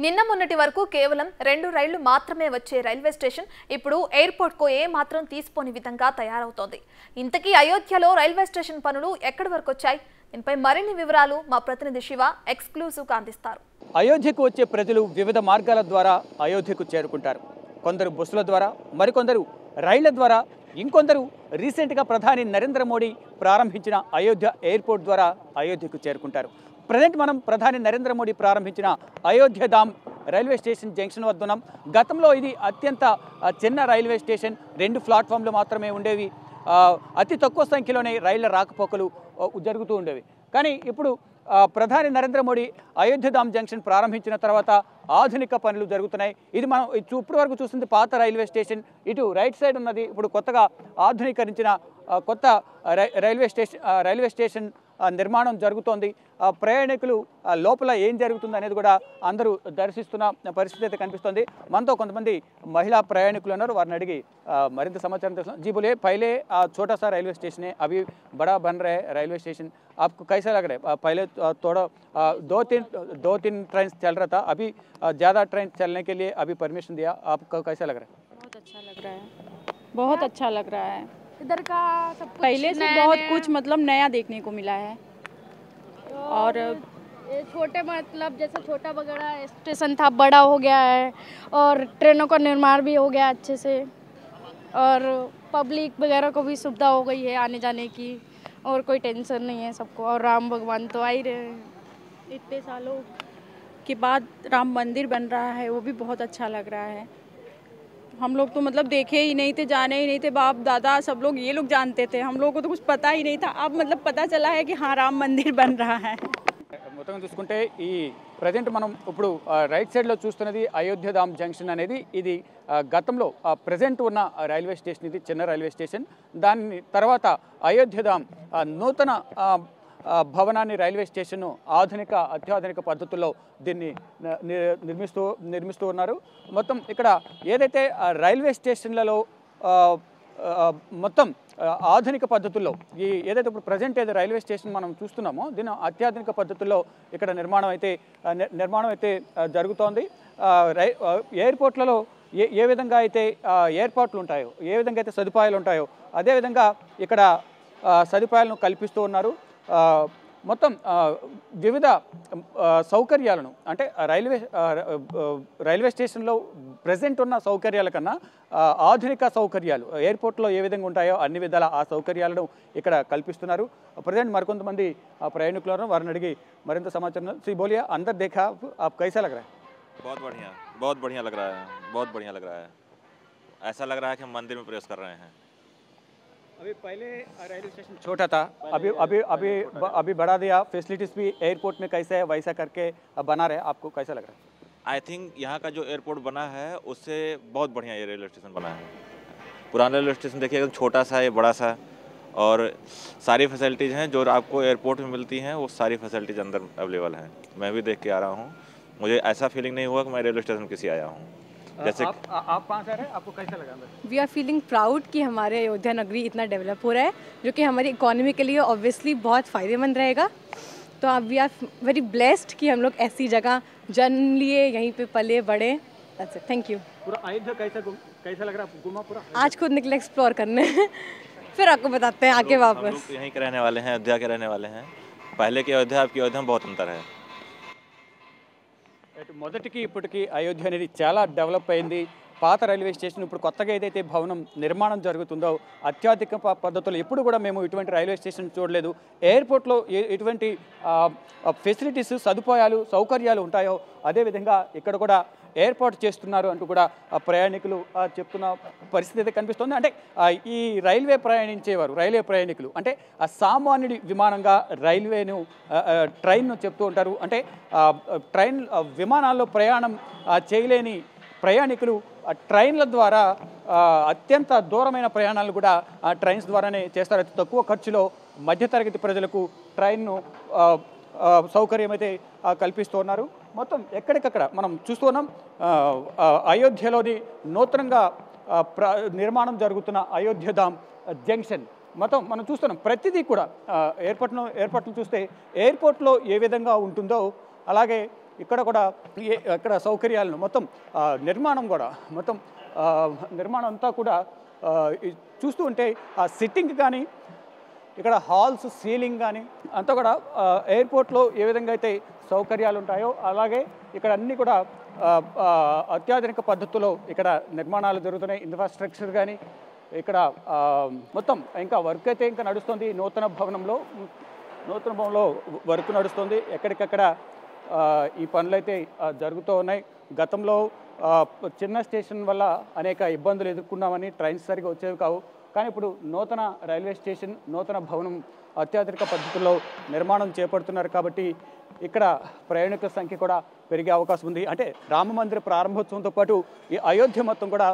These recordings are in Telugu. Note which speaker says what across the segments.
Speaker 1: నిన్న మొన్నటి వరకు కేవలం 2 రైళ్లు మాత్రమే వచ్చే రైల్వే స్టేషన్ ఇప్పుడు ఎయిర్పోర్ట్ కు ఏ మాత్రం తీసిపోని విధంగా తయారవుతోంది. ఇంతకీ అయోధ్యలో రైల్వే స్టేషన్ పనులు ఎక్కడి వరకు వచ్చాయి? దీనిపై మరిన్ని వివరాలు మా ప్రతినిధి శివ ఎక్స్క్లూజివ్ గా అందిస్తారు.
Speaker 2: అయోధ్యకు వచ్చే ప్రజలు వివిధ మార్గాల ద్వారా అయోధ్యకు చేరుకుంటారు. కొందరు బస్సుల ద్వారా, మరికొందరు రైళ్ల ద్వారా, ఇంకొందరు రీసెంట్గా ప్రధాని నరేంద్ర మోడీ ప్రారంభించిన అయోధ్య ఎయిర్పోర్ట్ ద్వారా అయోధ్యకు చేరుకుంటారు. ప్రజెంట్ మనం ప్రధాని నరేంద్ర మోడీ ప్రారంభించిన అయోధ్య ధామ్ రైల్వే స్టేషన్ జంక్షన్ వద్ద ఉన్నాం. గతంలో ఇది అత్యంత చిన్న రైల్వే స్టేషన్, 2 ప్లాట్ఫామ్లు మాత్రమే ఉండేవి. అతి తక్కువ సంఖ్యలోనే రైళ్ల రాకపోకలు జరుగుతూ ఉండేవి. కానీ ఇప్పుడు ప్రధాని నరేంద్ర మోడీ అయోధ్య ధామ్ జంక్షన్ ప్రారంభించిన తర్వాత ఆధునిక పనులు జరుగుతున్నాయి. ఇది మనం ఇప్పటి వరకు చూస్తుంది పాత రైల్వే స్టేషన్. ఇటు రైట్ సైడ్ ఉన్నది ఇప్పుడు కొత్తగా ఆధునీకరించిన కొత్త రైల్వే స్టేషన్ నిర్మాణం జరుగుతోంది. ప్రయాణికులు లోపల ఏం జరుగుతుంది అనేది కూడా అందరూ దర్శిస్తున్న పరిస్థితి అయితే కనిపిస్తుంది. మనతో కొంతమంది మహిళా ప్రయాణికులు ఉన్నారు, వారిని అడిగి మరింత సమాచారం తెలుసుకుందాం. जी बोलिए, पहले छोटा सा रेलवे स्टेशन है, अभी बड़ा बन रहा है रेलवे स्टेशन, आपको कैसा लग रहा है? पहले थोड़ा 2-3 ट्रेन चल रहा था, अभी ज़्यादा ट्रेन चलने के लिए अभी परमिशन दिया, आपको कैसा लग रहा है?
Speaker 3: बहुत अच्छा लग रहा है, बहुत अच्छा लग रहा है।
Speaker 4: इधर का सब कुछ
Speaker 3: पहले से बहुत कुछ मतलब नया देखने को मिला है। और
Speaker 4: ये छोटे मतलब जैसे छोटा वगैरह स्टेशन था, बड़ा हो गया है और ट्रेनों का निर्माण भी हो गया अच्छे से, और पब्लिक वगैरह को भी सुविधा हो गई है आने जाने की, और कोई टेंशन नहीं है सबको। और राम भगवान तो आ ही रहे हैं,
Speaker 3: इतने सालों के बाद राम मंदिर बन रहा है, वो भी बहुत अच्छा लग रहा है। हम लोग तो मतलब देखे ही नहीं थे, जाने ही नहीं थे, बाप दादा सब लोग ये लोग जानते थे, हम लोगों को तो कुछ पता ही नहीं था। अब मतलब पता चला है कि हाँ राम मंदिर बन रहा है।
Speaker 2: మొత్తంగా చూసుకుంటే ఈ ప్రజెంట్ మనం ఇప్పుడు రైట్ సైడ్లో చూస్తున్నది అయోధ్య ధామ్ జంక్షన్ అనేది. ఇది గతంలో ప్రజెంట్ ఉన్న రైల్వే స్టేషన్, ఇది చిన్న రైల్వే స్టేషన్. దాని తర్వాత అయోధ్య ధామ్ నూతన భవనాన్ని రైల్వే స్టేషన్ను అత్యాధునిక పద్ధతుల్లో దీన్ని నిర్మిస్తూ ఉన్నారు. మొత్తం ఇక్కడ ఏదైతే రైల్వే స్టేషన్లలో మొత్తం ఆధునిక పద్ధతుల్లో ఏదైతే ఇప్పుడు ప్రజెంట్ ఏదో రైల్వే స్టేషన్ మనం చూస్తున్నామో దీని అత్యాధునిక పద్ధతుల్లో ఇక్కడ నిర్మాణం అయితే జరుగుతోంది. ఎయిర్పోర్ట్లలో ఏ విధంగా అయితే ఏర్పాట్లు ఉంటాయో, ఏ విధంగా అయితే సదుపాయాలు ఉంటాయో అదేవిధంగా ఇక్కడ సదుపాయాలను కల్పిస్తూ ఉన్నారు. మొత్తం వివిధ సౌకర్యాలను అంటే రైల్వే స్టేషన్లో ప్రజెంట్ ఉన్న సౌకర్యాల కన్నా ఆధునిక సౌకర్యాలు ఎయిర్పోర్ట్లో ఏ విధంగా ఉంటాయో అన్ని విధాల ఆ సౌకర్యాలను ఇక్కడ కల్పిస్తున్నారు. ప్రజెంట్ మరికొంతమంది ప్రయాణికులను వారిని అడిగి మరింత సమాచారం. सी बोलिए, अंदर देखा आप कैसा लग रहा है?
Speaker 5: बहुत बढ़िया लग रहा है, बहुत बढ़िया लग रहा है। ऐसा लग रहा है कि हम मंदिर में प्रवेश कर रहे हैं।
Speaker 2: अभी पहले रेलवे स्टेशन छोटा था, अभी बढ़ा दिया, फैसिलिटीज़ भी एयरपोर्ट में कैसे है वैसा करके बना रहे, आपको कैसा लग रहा है?
Speaker 5: आई थिंक यहाँ का जो एयरपोर्ट बना है उससे बहुत बढ़िया ये रेलवे स्टेशन बना है। पुराना रेलवे स्टेशन देखिए एकदम छोटा सा है, बड़ा सा, और सारी फैसिलिटीज़ हैं जो आपको एयरपोर्ट में मिलती हैं, वो सारी फैसिलिटीज़ अंदर अवेलेबल हैं। मैं भी देख के आ रहा हूँ, मुझे ऐसा फीलिंग नहीं हुआ कि मैं रेलवे स्टेशन किसी आया हूँ। जैसे
Speaker 2: आप कहाँ से आ रहे हैं, आपको कैसा लगा?
Speaker 6: वी आर फीलिंग प्राउड कि हमारे अयोध्या नगरी इतना डेवलप हो रहा है, जो कि हमारी इकोनॉमी के लिए ऑब्वियसली बहुत फ़ायदेमंद रहेगा। तो अब वी आर वेरी ब्लेस्ड कि हम लोग ऐसी जगह जन्म लिए, यहीं पे पले बड़े। Thank you.
Speaker 2: पूरा अयोध्या कैसा लग रहा है? घूमा पूरा?
Speaker 6: आज खुद निकले एक्सप्लोर करने फिर आपको बताते हैं आके वापस।
Speaker 5: हम लोग यहीं के रहने वाले हैं, अयोध्या के रहने वाले हैं। पहले की अयोध्या आपकी अयोध्या में बहुत अंतर है।
Speaker 2: మొదటికి ఇప్పటికి అయోధ్య అనేది చాలా డెవలప్ అయింది. పాత రైల్వే స్టేషన్ ఇప్పుడు కొత్తగా ఏదైతే భవనం నిర్మాణం జరుగుతుందో అత్యాధునిక పద్ధతులు ఎప్పుడు కూడా మేము ఇటువంటి రైల్వే స్టేషన్ చూడలేదు. ఎయిర్పోర్ట్లో ఎటువంటి ఫెసిలిటీస్, సౌకర్యాలు ఉంటాయో అదేవిధంగా ఇక్కడ కూడా ఏర్పాటు చేస్తున్నారు అంటూ కూడా ప్రయాణికులు చెప్తున్న పరిస్థితి అయితే కనిపిస్తుంది. అంటే ఈ రైల్వే ప్రయాణికులు అంటే సామాన్యుడి విమానంగా ట్రైన్ను చెప్తూ ఉంటారు. అంటే విమానాల్లో ప్రయాణం చేయలేని ప్రయాణికులు ట్రైన్ల ద్వారా అత్యంత దూరమైన ప్రయాణాలు కూడా ట్రైన్స్ ద్వారానే చేస్తారు. అతి తక్కువ ఖర్చులో మధ్యతరగతి ప్రజలకు ట్రైన్ను సౌకర్యం అయితే కల్పిస్తూ ఉన్నారు. మొత్తం ఎక్కడికక్కడ మనం చూస్తున్నాం. అయోధ్యలోని నూతనంగా నిర్మాణం జరుగుతున్న అయోధ్య ధామ్ జంక్షన్ మొత్తం మనం చూస్తున్నాం. ప్రతిదీ కూడా ఎయిర్పోర్ట్ను చూస్తే ఎయిర్పోర్ట్లో ఏ విధంగా ఉంటుందో అలాగే ఇక్కడ కూడా ఇక్కడ సౌకర్యాలను మొత్తం నిర్మాణం కూడా మొత్తం నిర్మాణం అంతా కూడా చూస్తూ ఉంటే ఆ సిట్టింగ్ కానీ ఇక్కడ హాల్స్ సీలింగ్ కానీ అంతా కూడా ఎయిర్పోర్ట్లో ఏ విధంగా అయితే సౌకర్యాలు ఉంటాయో అలాగే ఇక్కడ అన్నీ కూడా అత్యాధునిక పద్ధతిలో ఇక్కడ నిర్మాణాలు జరుగుతున్నాయి. ఇన్ఫ్రాస్ట్రక్చర్ కానీ ఇక్కడ మొత్తం ఇంకా వర్క్ అయితే ఇంకా నడుస్తుంది. నూతన భవనంలో వర్క్ నడుస్తుంది. ఎక్కడికక్కడ ఈ పనులు అయితే జరుగుతూ ఉన్నాయి. గతంలో చిన్న స్టేషన్ వల్ల అనేక ఇబ్బందులు ఎదుర్కొన్నామని, ట్రైన్స్ సరిగా వచ్చేవి కావు. కానీ ఇప్పుడు నూతన రైల్వే స్టేషన్, నూతన భవనం అత్యాధునిక పద్ధతుల్లో నిర్మాణం చేపడుతున్నారు కాబట్టి ఇక్కడ ప్రయాణికుల సంఖ్య కూడా పెరిగే అవకాశం ఉంది. అంటే రామ మందిర ప్రారంభోత్సవంతో పాటు ఈ అయోధ్య మొత్తం కూడా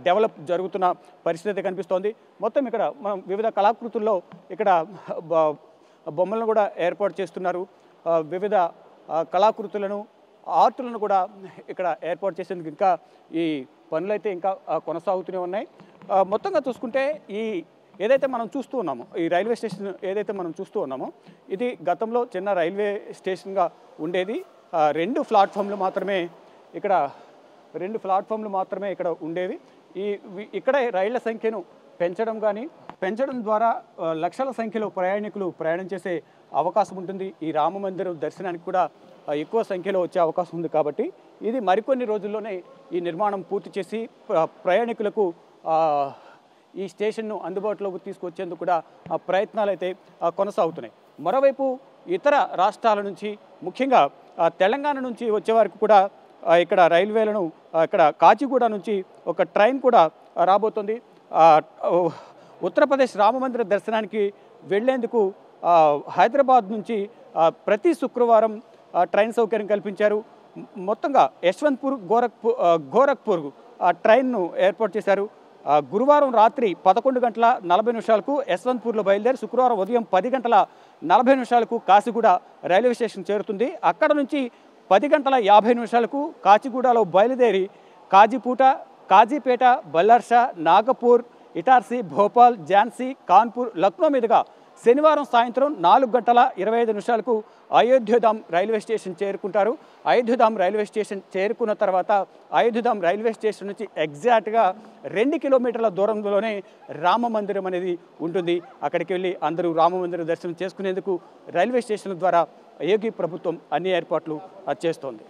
Speaker 2: డెవలప్ జరుగుతున్న పరిస్థితి కనిపిస్తోంది. మొత్తం ఇక్కడ మనం వివిధ కళాకృతుల్లో ఇక్కడ బొమ్మలను కూడా ఏర్పాటు చేస్తున్నారు. వివిధ కళాకృతులను, ఆర్టులను కూడా ఇక్కడ ఏర్పాటు చేసేందుకు ఇంకా ఈ పనులు అయితే ఇంకా కొనసాగుతూనే ఉన్నాయి. మొత్తంగా చూసుకుంటే ఈ ఏదైతే మనం చూస్తూ ఉన్నామో, ఈ రైల్వే స్టేషన్ ఏదైతే మనం చూస్తూ ఉన్నామో, ఇది గతంలో చిన్న రైల్వే స్టేషన్గా ఉండేది. 2 ప్లాట్ఫామ్లు మాత్రమే ఇక్కడ ఉండేవి. ఇక్కడ రైళ్ల సంఖ్యను పెంచడం ద్వారా లక్షల సంఖ్యలో ప్రయాణికులు ప్రయాణం చేసే అవకాశం ఉంటుంది. ఈ రామ మందిరం దర్శనానికి కూడా ఎక్కువ సంఖ్యలో వచ్చే అవకాశం ఉంది. కాబట్టి ఇది మరికొన్ని రోజుల్లోనే ఈ నిర్మాణం పూర్తి చేసి ప్రయాణికులకు ఈ స్టేషన్ను అందుబాటులోకి తీసుకొచ్చేందుకు కూడా ప్రయత్నాలు అయితే కొనసాగుతున్నాయి. మరోవైపు ఇతర రాష్ట్రాల నుంచి, ముఖ్యంగా తెలంగాణ నుంచి వచ్చేవారికి కూడా ఇక్కడ రైల్వేలను ఇక్కడ కాచిగూడ నుంచి ఒక ట్రైన్ కూడా రాబోతుంది. ఉత్తరప్రదేశ్ రామమందిర దర్శనానికి వెళ్లేందుకు హైదరాబాద్ నుంచి ప్రతి శుక్రవారం ట్రైన్ సౌకర్యం కల్పించారు. మొత్తంగా యశ్వంత్పూర్, గోరఖ్పూర్ ట్రైన్ను ఏర్పాటు చేశారు. గురువారం రాత్రి 11:40 యశ్వంత్పూర్లో బయలుదేరి శుక్రవారం ఉదయం 10:40 కాచిగూడ రైల్వే స్టేషన్ చేరుతుంది. అక్కడ నుంచి 10:50 కాచిగూడలో బయలుదేరి కాజీపేట, బల్లార్షా, నాగపూర్, ఇటార్సీ, భోపాల్, ఝాన్సీ, కాన్పూర్, లక్నో మీదుగా శనివారం సాయంత్రం 4:25 అయోధ్యధామ్ రైల్వే స్టేషన్ చేరుకుంటారు. అయోధ్యధామ్ రైల్వే స్టేషన్ చేరుకున్న తర్వాత అయోధ్యధామ్ రైల్వే స్టేషన్ నుంచి ఎగ్జాక్ట్గా 2 కిలోమీటర్ల దూరంలోనే రామ మందిరం అనేది ఉంటుంది. అక్కడికి వెళ్ళి అందరూ రామ మందిరం దర్శనం చేసుకునేందుకు రైల్వే స్టేషన్ల ద్వారా యోగి ప్రభుత్వం అన్ని ఏర్పాట్లు చేస్తోంది.